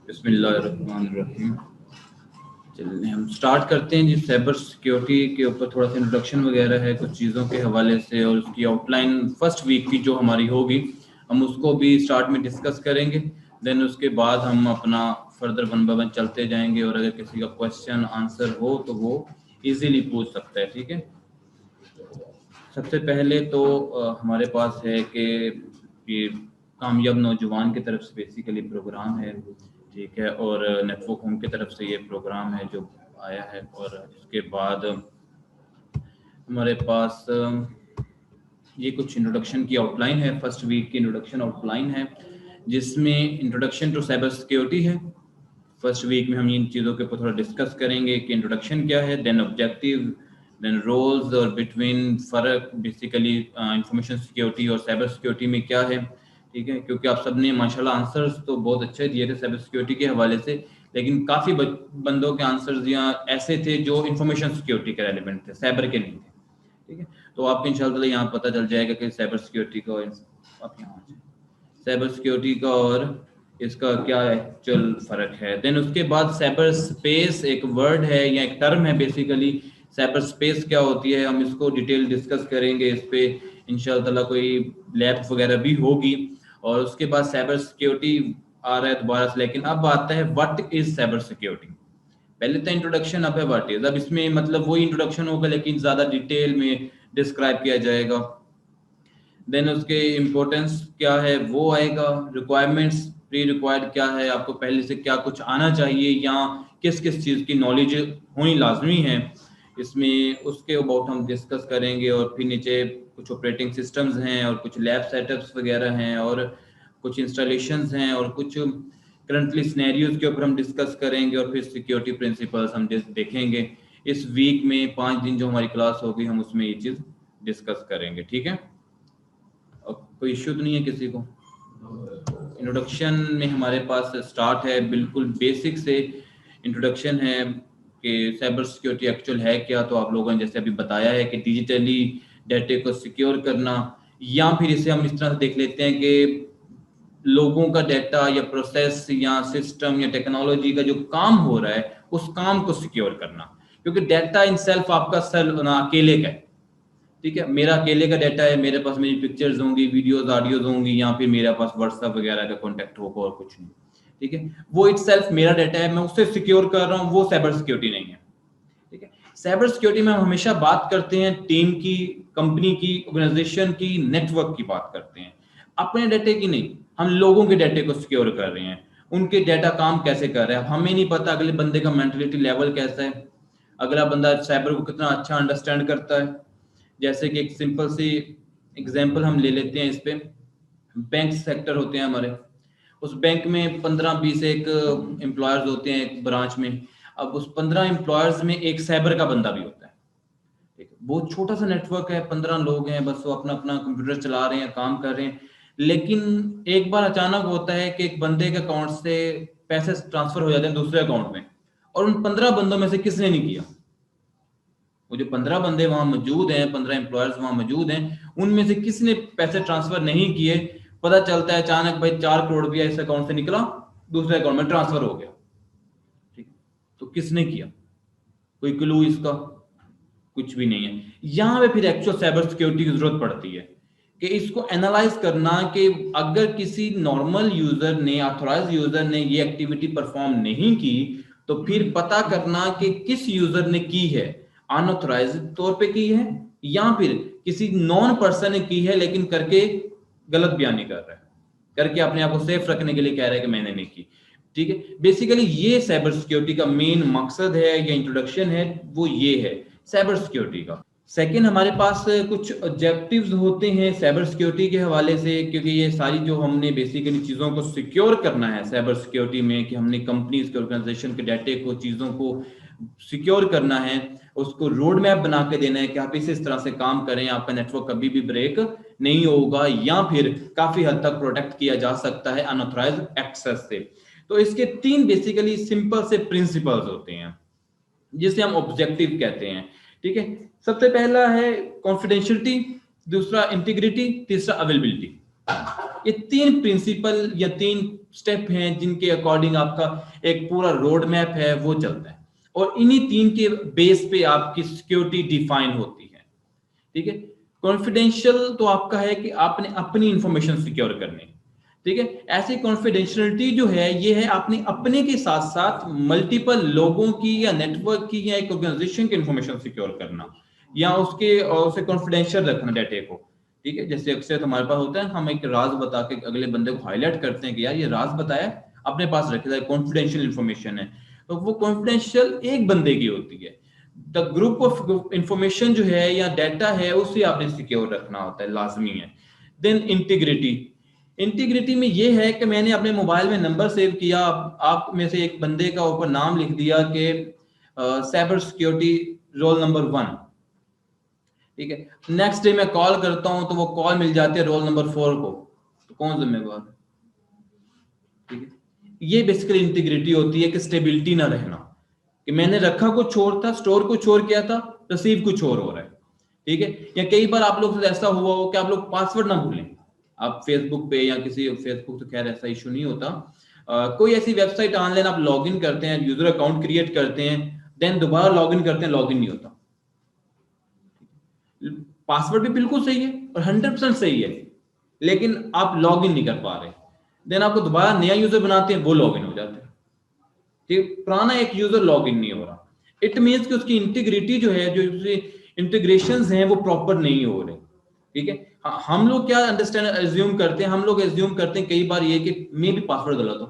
बिस्मिल्लाहिर्रहमानिर्रहीम। चलिए हम स्टार्ट करते हैं जी। साइबर सिक्योरिटी के ऊपर थोड़ा सा इंट्रोडक्शन वगैरह है कुछ चीज़ों के हवाले से, और उसकी आउटलाइन फर्स्ट वीक की जो हमारी होगी हम उसको भी स्टार्ट में डिस्कस करेंगे। देन उसके बाद हम अपना फर्दर वन बाय वन चलते जाएंगे, और अगर किसी का क्वेश्चन आंसर हो तो वो इजीली पूछ सकता है। ठीक है, सबसे पहले तो हमारे पास है कि ये कामयाब नौजवान की तरफ से बेसिकली प्रोग्राम है। ठीक है, और नेटवर्क होम की तरफ से ये प्रोग्राम है जो आया है। और उसके बाद हमारे पास ये कुछ इंट्रोडक्शन की आउटलाइन है, फर्स्ट वीक की इंट्रोडक्शन आउटलाइन है, जिसमें इंट्रोडक्शन टू साइबर सिक्योरिटी है। फर्स्ट वीक में हम इन चीज़ों के ऊपर थोड़ा डिस्कस करेंगे कि इंट्रोडक्शन क्या है, देन ऑब्जेक्टिव, देन रोल्स और बिटवीन फ़र्क बेसिकली इंफॉर्मेशन सिक्योरिटी और साइबर सिक्योरिटी में क्या है। ठीक है, क्योंकि आप सबने माशाल्लाह आंसर्स तो बहुत अच्छे दिए थे साइबर सिक्योरिटी के हवाले से, लेकिन काफ़ी बंदों के आंसर्स यहाँ ऐसे थे जो इंफॉर्मेशन सिक्योरिटी के रेलिवेंट थे, साइबर के नहीं थे। ठीक है, तो आपको इंशाल्लाह यहाँ पता चल जाएगा कि साइबर सिक्योरिटी का, आप यहाँ साइबर सिक्योरिटी का और इसका क्या एक्चुअल फर्क है। देन उसके बाद साइबर स्पेस एक वर्ड है या एक टर्म है बेसिकली। साइबर स्पेस क्या होती है हम इसको डिटेल डिस्कस करेंगे, इस पे इंशाल्लाह कोई लैब वगैरह भी होगी। और उसके बाद साइबर सिक्योरिटी आ रहा है दोबारा से, लेकिन अब आता है व्हाट इज साइबर सिक्योरिटी। पहले तो इंट्रोडक्शन, अब है व्हाट इज। अब इसमें मतलब वही इंट्रोडक्शन होगा लेकिन ज्यादा डिटेल में डिस्क्राइब किया जाएगा। देन उसके इम्पोर्टेंस क्या है वो आएगा, रिक्वायरमेंट्स प्री रिक्वायर्ड क्या है, आपको पहले से क्या कुछ आना चाहिए या किस किस चीज़ की नॉलेज होनी लाजमी है इसमें, उसके अबाउट हम डिस्कस करेंगे। और फिर नीचे कुछ ऑपरेटिंग सिस्टम्स हैं और कुछ लैब सेटअप्स वगैरह हैं और कुछ इंस्टॉलेशंस हैं और कुछ करंटली सिनेरियोज के ऊपर हम डिस्कस करेंगे। और फिर सिक्योरिटी प्रिंसिपल्स हम देखेंगे। इस वीक में 5 दिन जो हमारी क्लास होगी हम उसमें ये चीज़ डिस्कस करेंगे। ठीक है, कोई इश्यू तो नहीं है किसी को। इंट्रोडक्शन में हमारे पास स्टार्ट है, बिल्कुल बेसिक से इंट्रोडक्शन है कि साइबर सिक्योरिटी एक्चुअल है क्या। तो आप लोगों ने जैसे अभी बताया है कि डिजिटली डाटे को सिक्योर करना, या फिर इसे हम इस तरह से देख लेते हैं कि लोगों का डाटा या प्रोसेस या सिस्टम या टेक्नोलॉजी का जो काम हो रहा है उस काम को सिक्योर करना, क्योंकि डाटा इन सेल्फ आपका अकेले का है। ठीक है, मेरा अकेले का डाटा है, मेरे पास मेरी पिक्चर्स होंगी, वीडियोस ऑडियोज होंगी, या फिर मेरे पास व्हाट्सएप वगैरह का कॉन्टैक्ट होगा और कुछ नहीं। ठीक है, वो इटसेल्फ मेरा डाटा है, मैं उससे सिक्योर कर रहा हूँ, वो साइबर सिक्योरिटी नहीं है। ठीक है, साइबर सिक्योरिटी में हम हमेशा बात करते हैं टीम की, कंपनी की, ऑर्गेनाइजेशन की, नेटवर्क की बात करते हैं, अपने डाटे की नहीं। हम लोगों के डाटे को सिक्योर कर रहे हैं, उनके डाटा काम कैसे कर रहे हैं। हमें नहीं पता अगले बंदे का मेंटलिटी लेवल कैसा है, अगला बंदा साइबर को कितना अच्छा अंडरस्टैंड करता है। जैसे कि एक सिंपल सी एग्जांपल हम ले लेते हैं इस पे। बैंक सेक्टर होते हैं हमारे, उस बैंक में 15-20 एक एम्प्लॉयर्स होते हैं एक ब्रांच में। अब उस 15 एम्प्लॉयर्स में एक साइबर का बंदा भी होता है। ठीक है, बहुत छोटा सा नेटवर्क है, 15 लोग हैं, बस वो अपना अपना कंप्यूटर चला रहे हैं, काम कर रहे हैं। लेकिन एक बार अचानक होता है कि एक बंदे के अकाउंट से पैसे ट्रांसफर हो जाते हैं दूसरे अकाउंट में, और उन 15 बंदों में से किसने नहीं किया। वो जो 15 बंदे वहां मौजूद हैं, 15 एम्प्लॉयर्स वहां मौजूद हैं, उनमें से किसने पैसे ट्रांसफर नहीं किए। पता चलता है अचानक भाई 4 करोड़ रुपया इस अकाउंट से निकला, दूसरे अकाउंट में ट्रांसफर हो गया। ठीक, तो किसने किया, कोई क्लू इसका कुछ भी नहीं है। यहां पे फिर एक्चुअल साइबर सिक्योरिटी की जरूरत पड़ती है कि इसको एनालाइज करना कि अगर किसी नॉर्मल यूजर ने, ऑथोराइज यूजर ने ये एक्टिविटी परफॉर्म नहीं की, तो फिर पता करना कि किस यूजर ने की है, अनऑथोराइज तौर पे की है या फिर किसी नॉन पर्सन ने की है लेकिन करके गलत बयानी कर रहा है, करके अपने आप को सेफ रखने के लिए कह रहा है कि मैंने नहीं की। ठीक है, बेसिकली ये साइबर सिक्योरिटी का मेन मकसद है या इंट्रोडक्शन है, वो ये है साइबर सिक्योरिटी का। सेकंड, हमारे पास कुछ ऑब्जेक्टिव्स होते हैं साइबर सिक्योरिटी के हवाले से, क्योंकि ये सारी जो हमने बेसिकली चीज़ों को सिक्योर करना है साइबर सिक्योरिटी में, कि हमने कंपनीज के, ऑर्गेनाइजेशन के डाटे को, चीज़ों को सिक्योर करना है, उसको रोड मैप बना के देना है कि आप इस तरह से काम करें, आपका नेटवर्क कभी भी ब्रेक नहीं होगा या फिर काफी हद तक प्रोटेक्ट किया जा सकता है अनऑथराइज एक्सेस से। तो इसके 3 बेसिकली सिंपल से प्रिंसिपल्स होते हैं जिसे हम ऑब्जेक्टिव कहते हैं। ठीक है, सबसे पहला है कॉन्फिडेंशियलिटी, दूसरा इंटीग्रिटी, तीसरा अवेलेबिलिटी। ये 3 प्रिंसिपल या 3 स्टेप हैं जिनके अकॉर्डिंग आपका एक पूरा रोड मैप है वो चलता है, और इन्हीं 3 के बेस पे आपकी सिक्योरिटी डिफाइन होती है। ठीक है, कॉन्फिडेंशियल तो आपका है कि आपने अपनी इंफॉर्मेशन सिक्योर करनी, ठीक है। ऐसी कॉन्फिडेंशियलिटी जो है ये है आपने अपने के साथ साथ मल्टीपल लोगों की या नेटवर्क की या एक ऑर्गेनाइजेशन की इंफॉर्मेशन सिक्योर करना, या उसे कॉन्फिडेंशियल रखना डाटा को। ठीक है, जैसे अक्सर हमारे पास होता है, हम एक राज बता के अगले बंदे को हाईलाइट करते हैं कि यार ये राज बताया, अपने पास रखे, कॉन्फिडेंशियल इंफॉर्मेशन है, तो वो कॉन्फिडेंशियल एक बंदे की होती है। द ग्रुप ऑफ इंफॉर्मेशन जो है या डाटा है उसे आपने सिक्योर रखना होता है, लाजमी है। देन इंटीग्रिटी, इंटीग्रिटी में ये है कि मैंने अपने मोबाइल में नंबर सेव किया, आप में से एक बंदे का ऊपर नाम लिख दिया कि साइबर सिक्योरिटी रोल नंबर 1, ठीक है। नेक्स्ट डे मैं कॉल करता हूं तो वो कॉल मिल जाती है रोल नंबर 4 को, तो कौन जिम्मेवार है? ठीक है, ये बेसिकली इंटीग्रिटी होती है कि स्टेबिलिटी ना रहना, कि मैंने रखा कुछ और था, स्टोर कुछ और किया था, रिसीव कुछ और हो रहा है। ठीक है, या कई बार आप लोग से ऐसा हुआ हो कि आप लोग पासवर्ड ना भूलें, आप फेसबुक पे या किसी, फेसबुक तो खैर ऐसा इशू नहीं होता, कोई ऐसी वेबसाइट ऑनलाइन आप लॉगिन करते हैं, यूजर अकाउंट क्रिएट करते हैं, देन दोबारा लॉगिन करते हैं, लॉगिन नहीं होता, पासवर्ड भी बिल्कुल सही है और 100% सही है, लेकिन आप लॉगिन नहीं कर पा रहे, देन आपको दोबारा नया यूजर बनाते हैं, वो लॉगिन हो जाते हैं, ठीक, पुराना एक यूजर लॉगिन नहीं हो रहा। इट मींस कि उसकी इंटीग्रिटी जो है, जो इंटीग्रेशंस हैं वो प्रॉपर नहीं हो रहे। ठीक है, हम लोग क्या अंडरस्टैंड एज्यूम करते हैं, हम लोग एज्यूम करते हैं कई बार ये कि मे भी पासवर्ड गलत हो,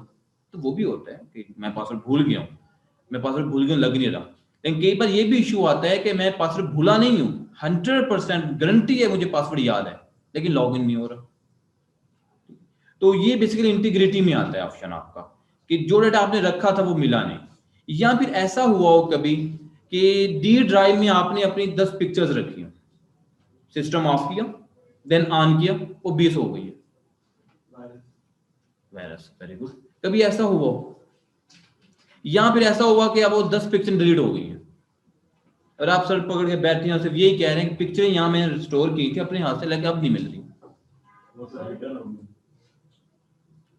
तो वो भी होता है कि मैं पासवर्ड भूल गया हूँ, लग नहीं रहा, लेकिन कई बार ये भी इशू आता है कि मैं पासवर्ड भूला नहीं हूँ, 100% गारंटी है मुझे पासवर्ड याद है, लेकिन लॉग इन नहीं हो रहा। तो ये बेसिकली इंटीग्रिटी में आता है ऑप्शन आपका, कि जो डाटा आपने रखा था वो मिला नहीं। या फिर ऐसा हुआ हो कभी कि डी ड्राइव में आपने अपनी 10 पिक्चर्स रखी, सिस्टम ऑफ किया, देन ऑन किया, वो 20 हो गई है वायरस। वेरी गुड, कभी ऐसा हुआ हो? या फिर ऐसा हुआ कि अब वो 10 पिक्चर डिलीट हो गई है और आप सर पकड़ के बैठे हैं, सिर्फ यही कह रहे हैं कि पिक्चरें यहाँ मैंने स्टोर की थी अपने हाथ से, लेके अब नहीं मिल रही,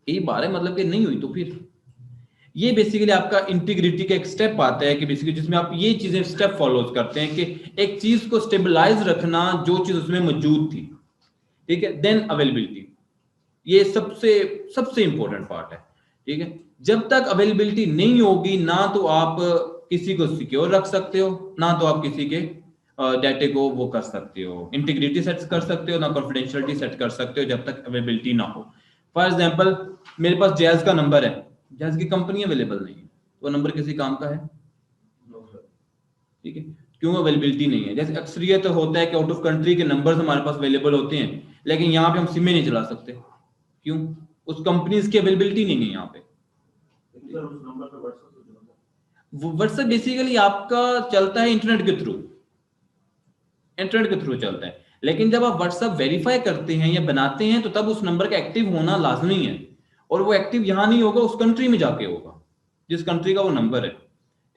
यही बात है, मतलब कि नहीं हुई। तो फिर ये बेसिकली आपका इंटीग्रिटी का एक स्टेप आता है कि बेसिकली जिसमें आप ये चीजें स्टेप फॉलो करते हैं कि एक चीज को स्टेबलाइज रखना जो चीज उसमें मौजूद थी। ठीक है, देन अवेलेबिलिटी, ये सबसे सबसे इंपॉर्टेंट पार्ट है। ठीक है, जब तक अवेलेबिलिटी नहीं होगी ना तो आप किसी को सिक्योर रख सकते हो, ना तो आप किसी के डाटे को वो कर सकते हो, इंटीग्रिटी सेट कर सकते हो, ना कॉन्फिडेंशियलिटी सेट कर सकते हो जब तक अवेलेबिलिटी ना हो। फॉर एग्जाम्पल मेरे पास जैज का नंबर है, जैज की कंपनी अवेलेबल नहीं है, वो नंबर किसी काम का है? ठीक है, क्यों? अवेलेबिलिटी नहीं है। जैसे अक्सरियत होता है कि आउट ऑफ कंट्री के नंबर्स हमारे पास अवेलेबल होते हैं, लेकिन यहाँ पे हम सिम नहीं चला सकते, क्यों? उस कंपनीज की अवेलेबिलिटी नहीं है यहाँ पे। व्हाट्सएप बेसिकली आपका चलता है इंटरनेट के थ्रू, चलता है, लेकिन जब आप व्हाट्सएप वेरीफाई करते हैं या बनाते हैं तो तब उस नंबर का एक्टिव होना लाजमी है, और वो एक्टिव यहाँ नहीं होगा, उस कंट्री में जाके होगा जिस कंट्री का वो नंबर है।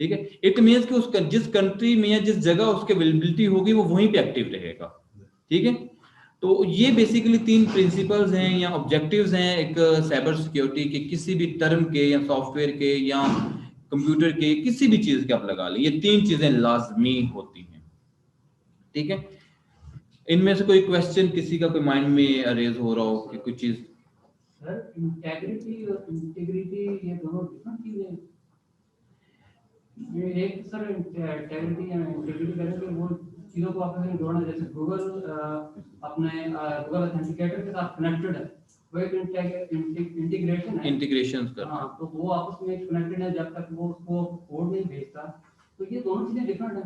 ठीक है, इट मींस कि उस जिस कंट्री में या जिस जगह उसकी अवेलेबिलिटी होगी वो वहीं पे एक्टिव रहेगा। ठीक है, तो ये बेसिकली 3 प्रिंसिपल्स हैं या ऑब्जेक्टिव्स हैं एक साइबर सिक्योरिटी के, किसी भी टर्म के या सॉफ्टवेयर के या कंप्यूटर के, किसी भी चीज के आप लगा लें, ये 3 चीजें लाजमी होती हैं। ठीक है, इनमें से कोई क्वेश्चन किसी का कोई माइंड में अरेज हो रहा हो कि कुछ चीज? सर इंटेग्रिटी और इंटीग्रिटी ये दोनों डिफरेंट चीजें हैं। ये एक सर इंटेग्रिटी या इंटीग्रिटी करेंगे वो चीजों को आपस में जोड़ना, जैसे गूगल अपने गूगल ऑथेंटिकेटर के साथ कनेक्टेड है, वो एक इंटीग्रेशन है, इंटीग्रेशंस कर, हाँ, तो वो आपस में कनेक्टेड है जब तक वो उसको कोड नहीं भेजता, तो ये दोनों चीजें डिफरेंट है।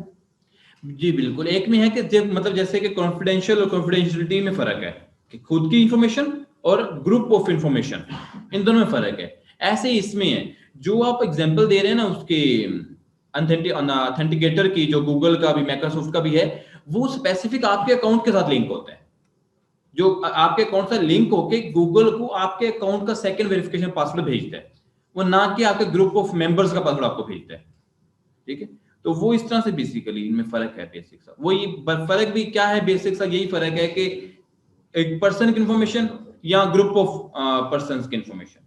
जी बिल्कुल, एक में है कि जब मतलब जैसे कि कॉन्फिडेंशियल और कॉन्फिडेंशियलिटी में फर्क है कि खुद की इंफॉर्मेशन और ग्रुप ऑफ इंफॉर्मेशन, इन दोनों में फर्क है। ऐसे ही इसमें है, जो आप एग्जांपल दे रहे हैं ना उसके ऑथेंटिकेटर की, जो गूगल का भी माइक्रोसॉफ्ट का भी है, वो स्पेसिफिक आपके अकाउंट के साथ लिंक होता है, जो आपके अकाउंट से लिंक होके गूगल को आपके अकाउंट का सेकंड वेरिफिकेशन पासवर्ड भेजता है, वो ना कि आपके ग्रुप ऑफ मेंबर्स का पासवर्ड आपको भेजता है। ठीक है, तो वो इस तरह से बेसिकली इनमें फर्क है, बेसिक सा वही फर्क भी क्या है, बेसिक सा यही फर्क है कि एक पर्सन की इंफॉर्मेशन या ग्रुप ऑफ पर्संस की इंफॉर्मेशन।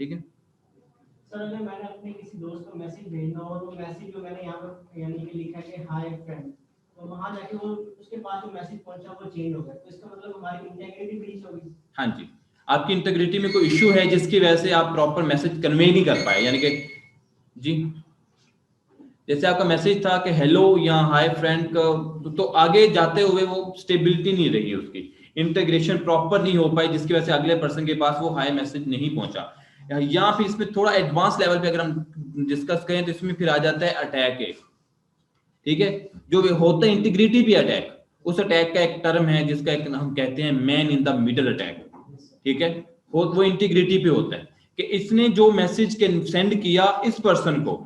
ठीक है सर, अगर मैंने अपने किसी दोस्त को मैसेज भेजना हो और वो मैसेज जो मैंने यहाँ पर यानी कि लिखा है कि हाय फ्रेंड, तो वहाँ जाके वो उसके बाद जो मैसेज पहुंचा वो चेंज हो गया, तो इसका मतलब हमारी इंटेग्रिटी ब्रीच होगी। हाँ जी, आपकी इंटेग्रिटी में कोई इश्यू है जिसकी वजह से आप प्रॉपर मैसेज कन्वे नहीं कर पाए, यानी कि जी जैसे आपका मैसेज था कि हेलो या हाय फ्रेंड का, तो आगे जाते हुए वो स्टेबिलिटी नहीं रही उसकी, इंटीग्रेशन प्रॉपर नहीं हो पाई, जिसकी वजह से अगले पर्सन के पास वो हाय मैसेज नहीं पहुंचा। या फिर इसमें थोड़ा एडवांस लेवल पे अगर हम डिस्कस करें तो इसमें फिर आ जाता है अटैक एक। ठीक है, जो होता है इंटीग्रिटी पे अटैक, उस अटैक का एक टर्म है जिसका एक हम कहते हैं man in the middle attack. ठीक है, वो इंटीग्रिटी पे होता है कि इसने जो मैसेज के सेंड किया इस पर्सन को,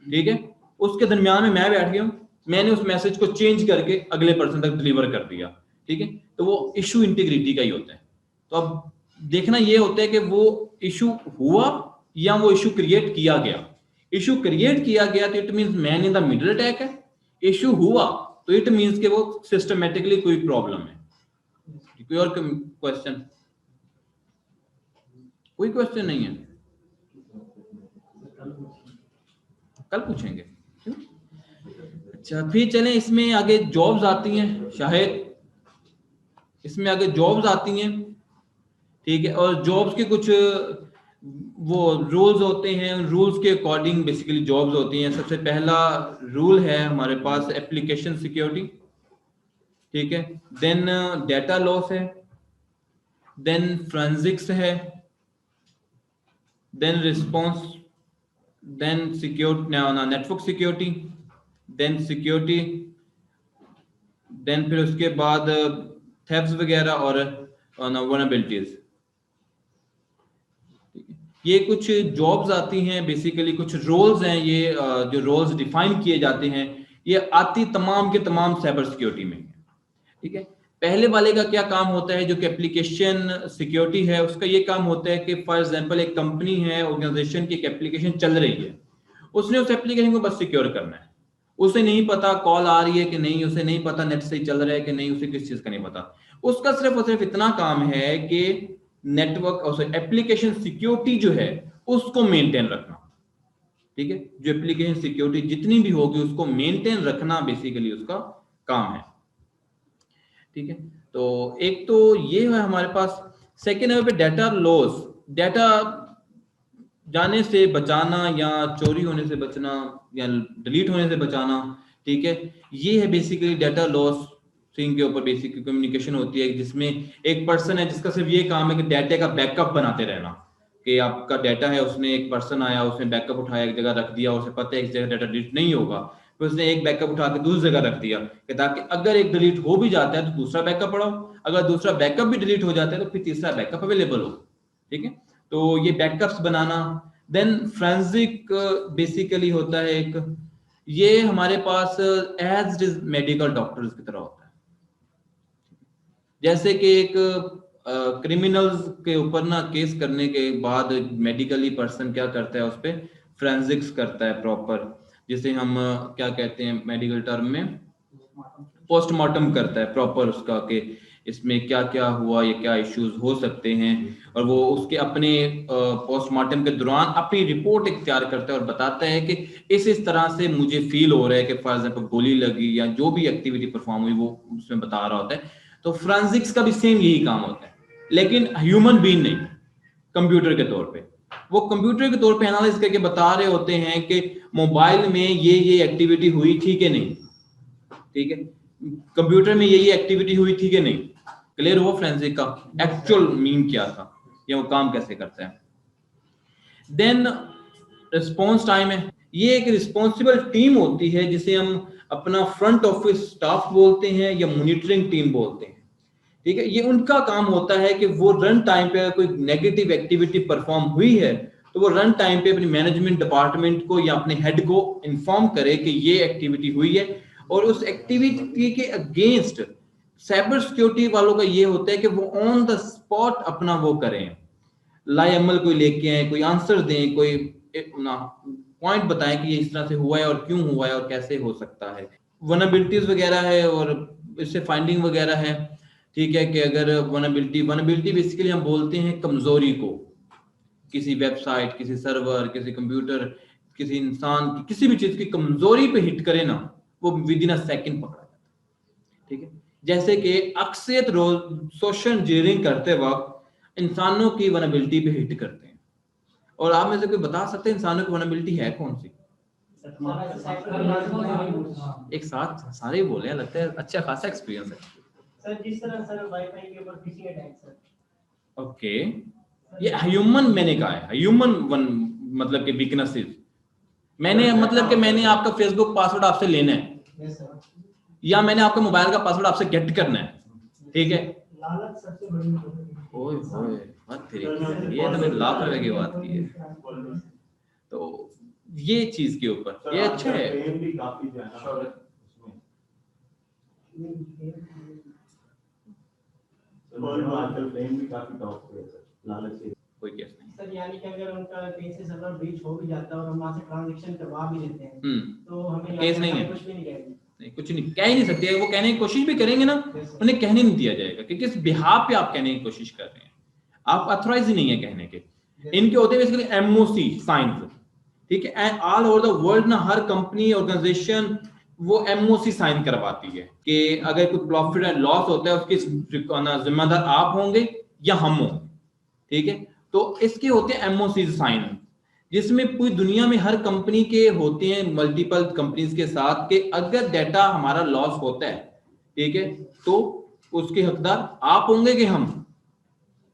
ठीक है, उसके दरमियान में मैं बैठ गया हूं, मैंने उस मैसेज को चेंज करके अगले पर्सन तक डिलीवर कर दिया। ठीक है, तो वो इशू इंटीग्रिटी का ही होता है। तो अब देखना ये होता है कि वो इशू हुआ या वो इशू क्रिएट किया गया। इशू क्रिएट किया गया तो it means man in the middle attack है, इशू हुआ तो इट मींस कि वो सिस्टमेटिकली कोई प्रॉब्लम है। कोई और क्वेश्चन? कोई क्वेश्चन नहीं है? कल पूछेंगे। अच्छा, फिर चलें इसमें आगे जॉब्स आती हैं, शायद इसमें आगे जॉब्स आती हैं। ठीक है, और जॉब्स के कुछ वो रूल्स होते हैं, रूल्स के अकॉर्डिंग बेसिकली जॉब्स होती हैं। सबसे पहला रूल है हमारे पास एप्लीकेशन सिक्योरिटी। ठीक है, देन डेटा लॉस है, देन फोरेंसिक्स है, then response, then secure network security, then security, then फिर उसके बाद थेफ्ट्स वगैरह और वल्नरेबिलिटीज। ये कुछ जॉब्स आती हैं, बेसिकली कुछ रोल्स हैं, ये जो रोल्स डिफाइन किए जाते हैं ये आती तमाम के तमाम साइबर सिक्योरिटी में। ठीक है, पहले वाले का क्या काम होता है, जो कि एप्लीकेशन सिक्योरिटी है, उसका ये काम होता है कि फॉर एग्जांपल एक कंपनी है, ऑर्गेनाइजेशन की एक एप्लीकेशन चल रही है, उसने उस एप्लीकेशन को बस सिक्योर करना है। उसे नहीं पता कॉल आ रही है कि नहीं, उसे नहीं पता नेट सही चल रहा है कि नहीं, उसे किस चीज का नहीं पता। उसका सिर्फ और सिर्फ इतना काम है कि नेटवर्क और एप्लीकेशन सिक्योरिटी जो है उसको मेंटेन रखना। ठीक है, जो एप्लीकेशन सिक्योरिटी जितनी भी होगी उसको मेंटेन रखना बेसिकली उसका काम है। ठीक है, तो एक तो ये है हमारे पास। सेकेंड है पे डेटा लॉस, डेटा जाने से बचाना या चोरी होने से बचना या डिलीट होने से बचाना। ठीक है, ये है बेसिकली डेटा लॉस थिंग के ऊपर बेसिक कम्युनिकेशन होती है, जिसमें एक पर्सन है जिसका सिर्फ ये काम है कि डाटा का बैकअप बनाते रहना, कि आपका डाटा है, उसने एक पर्सन आया, उसने बैकअप उठाया, एक जगह रख दिया, उसे पता है इस जगह डाटा डिलीट नहीं होगा, फिर उसने एक बैकअप उठा के दूसरी जगह रख दिया कि ताकि अगर एक डिलीट हो भी जाता है तो दूसरा बैकअप पढ़ाओ, अगर दूसरा बैकअप भी डिलीट हो जाता है तो फिर तीसरा बैकअप अवेलेबल हो। ठीक है, तो ये बैकअप्स बनाना। देन फोरेंसिक बेसिकली होता है एक, ये हमारे पास एज इज मेडिकल डॉक्टर्स की तरह होता है। जैसे कि एक क्रिमिनल्स के ऊपर ना केस करने के बाद मेडिकली पर्सन क्या करता है, उस पर फोरेंसिक्स करता है प्रॉपर, जिसे हम क्या कहते हैं मेडिकल टर्म में, पोस्टमार्टम करता है प्रॉपर उसका, कि इसमें क्या क्या हुआ, ये क्या इश्यूज हो सकते हैं, और वो उसके अपने पोस्टमार्टम के दौरान अपनी रिपोर्ट एक तैयार करता है और बताता है कि इस तरह से मुझे फील हो रहा है कि फॉर एग्जाम्पल गोली लगी या जो भी एक्टिविटी परफॉर्म हुई वो उसमें बता रहा होता है। तो फोरेंसिक्स का भी सेम यही काम होता है, लेकिन ह्यूमन बीइंग नहीं, कंप्यूटर के तौर पे। वो कंप्यूटर के तौर पे एनालिसिस करके बता रहे होते हैं कि मोबाइल में ये एक्टिविटी हुई थी कि नहीं, ठीक है, कंप्यूटर में ये एक्टिविटी हुई थी कि नहीं, क्लियर हुआ फोरेंसिक का एक्चुअल मीन क्या था या वो काम कैसे करता है। देन रिस्पॉन्स टाइम है, ये एक रिस्पॉन्सिबल टीम होती है जिसे हम अपना फ्रंट ऑफिस स्टाफ बोलते हैं या मॉनिटरिंग टीम बोलते हैं। ठीक है, ये उनका काम होता है कि वो रन टाइम पे कोई नेगेटिव एक्टिविटी परफॉर्म हुई है तो वो रन टाइम पे अपनी मैनेजमेंट डिपार्टमेंट को या अपने हेड को इन्फॉर्म करे कि ये एक्टिविटी हुई है, और उस एक्टिविटी के अगेंस्ट साइबर सिक्योरिटी वालों का ये होता है कि वो ऑन द स्पॉट अपना वो करें, लाएअमल कोई लेके आए, कोई आंसर दें, कोई पॉइंट बताएं कि ये इस तरह से हुआ है और क्यों हुआ है और कैसे हो सकता है। वल्नरेबिलिटीज वगैरह है और इससे फाइंडिंग वगैरह है। ठीक है, कि अगर वनबिलिटी बेसिकली हम बोलते हैं कमजोरी को, किसी वेबसाइट, किसी सर्वर, किसी कंप्यूटर, किसी इंसान की किसी भी चीज की कमजोरी पे हिट करे ना, वो विद इन अ सेकंड पकड़ा जाता है। ठीक है, जैसे कि अक्सर रोज सोशल इंजीनियरिंग करते वक्त इंसानों की वनबिलिटी पे हिट करते हैं। और आप में से कोई बता सकते हैं इंसानों की वनबिलिटी है कौन सी? एक साथ सारे बोले, लगता है अच्छा खासा एक्सपीरियंस है सर। जिस तरह सर वाईफाई के ऊपर फिशिंग अटैक सर। ओके, ये ह्यूमन मैंने कहा है, ह्यूमन वन मतलब के वीकनेसेस। मैंने मतलब कि मैंने आपका फेसबुक पासवर्ड आपसे लेना है, या मैंने आपका मोबाइल का पासवर्ड आपसे गेट करना है, ठीक है? लालच सबसे बड़ी ओए होए, बात तेरी, ये तो मैंने लाख रुपए की बात की है। तो ये चीज के ऊपर ये अच्छा है। कोई केस नहीं सर, यानी कि अगर उनका कहीं से सर्वर ब्रीच हो भी जाता है और हम वहां से ट्रांजैक्शन करवा भी लेते हैं, तो हमें केस नहीं है, कुछ भी नहीं कहेंगे। नहीं, कुछ नहीं कह ही नहीं सकते। वो कहने की कोशिश भी करेंगे ना, उन्हें कहने नहीं दिया जाएगा कि किस बिहाफ पे आप कहने की कोशिश कर रहे हैं, आप अथॉराइज ही नहीं है कहने के। इनके होते हैं बेसिकली एमओसी साइंस, ठीक है? And all over the world ना हर कंपनी ऑर्गेनाइजेशन वो एमओसी साइन करवाती है कि अगर कोई प्रॉफिट एंड लॉस होता है उसकी जिम्मेदार आप होंगे या हम होंगे, ठीक है? तो इसके होते हैं एमओसी साइन, जिसमें पूरी दुनिया में हर कंपनी के होते हैं, मल्टीपल कंपनीज के साथ, कि अगर डाटा हमारा लॉस होता है, ठीक है, तो उसके हकदार आप होंगे कि हम,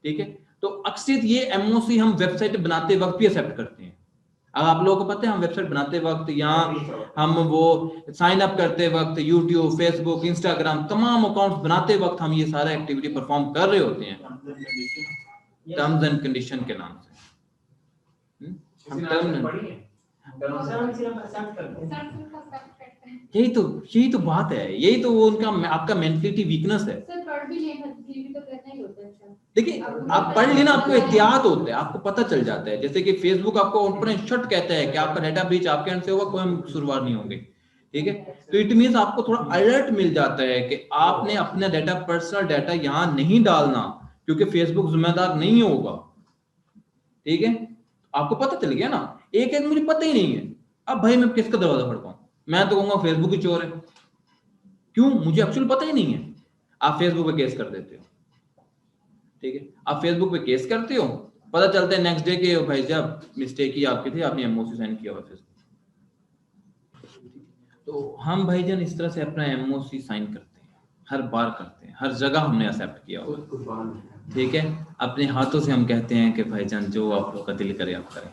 ठीक है? तो अक्सर ये एमओसी हम वेबसाइट बनाते वक्त भी एक्सेप्ट करते हैं। अब आप लोगों को पता है हम वेबसाइट बनाते वक्त या हम वो साइन अप करते वक्त यूट्यूब, फेसबुक, इंस्टाग्राम तमाम अकाउंट्स बनाते वक्त हम ये सारा एक्टिविटी परफॉर्म कर रहे होते हैं टर्म्स एंड कंडीशन के नाम से। यही तो बात है, यही तो वो उनका आपका मेंटलिटी वीकनेस है। देखिए आप पढ़ लेना, आपको एहतियात होता है, आपको पता चल जाता है। जैसे कि फेसबुक आपको ओपन शट कहता है कि आपका डाटा ब्रीच आपके एंड से होगा, कोई हम कसूरवार नहीं होंगे, ठीक है? तो इट मींस आपको थोड़ा अलर्ट मिल जाता है कि आपने अपना डाटा, पर्सनल डाटा यहाँ नहीं डालना, क्योंकि फेसबुक जिम्मेदार नहीं होगा, ठीक है? आपको पता चल गया ना। एक मुझे पता ही नहीं है, अब भाई मैं किसका दरवाजा खड़काऊं? मैं तो कहूंगा फेसबुक ही चोर है। क्यों? मुझे एक्चुअली पता ही नहीं है। आप फेसबुक पे केस कर देते हो, ठीक है? आप फेसबुक पे केस करते हो, पता चलता है नेक्स्ट डे के भाई साहब मिस्टेक ही आपकी थी, आपने एमओसी साइन किया हुआ फेसबुक। तो हम भाईजान इस तरह से अपना एमओसी साइन करते हैं, हर बार करते हैं, हर जगह हमने एक्सेप्ट किया हुआ, ठीक है? अपने हाथों से हम कहते हैं कि भाईजान जो आप लोग का दिल करे आप करें।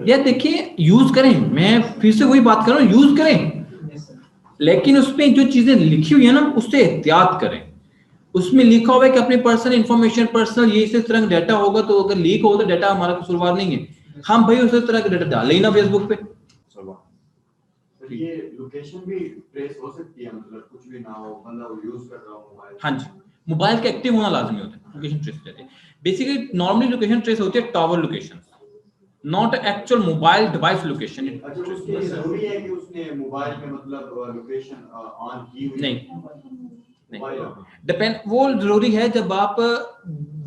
यार देखिए, यूज करें, मैं फिर से वही बात कर रहा हूँ, यूज करें, लेकिन उसमें जो चीजें लिखी हुई है ना उससे एहतियात करें। उसमें लिखा हुआ है कि अपनी पर्सनल इंफॉर्मेशन, पर्सनल ये इस तरह का डाटा होगा, तो अगर लीक हो तो डाटा हमारा कसूरवार नहीं है। हम भाई उस तरह का डाटा डाले ही ना फेसबुक पे। ये लोकेशन भी ट्रेस हो सकती है, मतलब कुछ भी ना हो, बंदा वो यूज कर रहा हो मोबाइल। हाँ जी, मोबाइल का एक्टिव होना लाजमी होता है लोकेशन ट्रेस के लिए। बेसिकली नॉर्मली लोकेशन ट्रेस होती है tower location, not actual mobile device location. अच्छा, उसके जरूरी है कि उसने मोबाइल पे मतलब लोकेशन ऑन की हुई? नहीं, डिपेंड, वो जरूरी है जब आप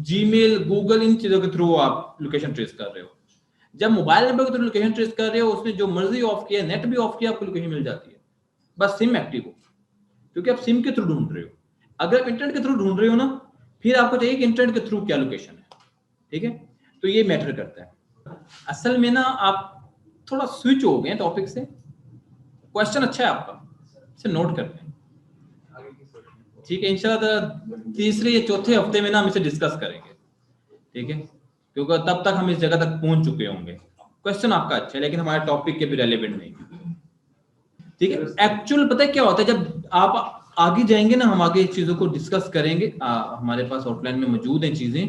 जीमेल, गूगल, इन चीजों के थ्रू आप लोकेशन ट्रेस कर रहे हो। जब मोबाइल नंबर के थ्रू लोकेशन ट्रेस कर रहे हो, उसने जो मर्जी ऑफ किया, नेट भी ऑफ किया, आपको लोकेशन मिल जाती है, बस सिम एक्टिव हो, क्योंकि आप सिम के थ्रू ढूंढ रहे हो। अगर आप इंटरनेट के थ्रू ढूंढ रहे हो ना, फिर आपको चाहिए कि इंटरनेट के थ्रू क्या लोकेशन है, ठीक है? तो ये मैटर करता है। असल में ना आप थोड़ा स्विच हो गए टॉपिक से। क्वेश्चन अच्छा है आपका, इसे नोट करते हैं, ठीक है? इंशाल्लाह तीसरे या चौथे हफ्ते में ना हम इसे डिस्कस करेंगे, ठीक है? क्योंकि तब तक हम इस जगह तक पहुंच चुके होंगे। क्वेश्चन आपका अच्छा है, लेकिन हमारे टॉपिक के भी रेलेवेंट नहीं है, ठीक है? एक्चुअल पता है क्या होता है, जब आप आगे जाएंगे ना, हम आगे चीजों को डिस्कस करेंगे, हमारे पास आउटलाइन में मौजूद हैं चीजें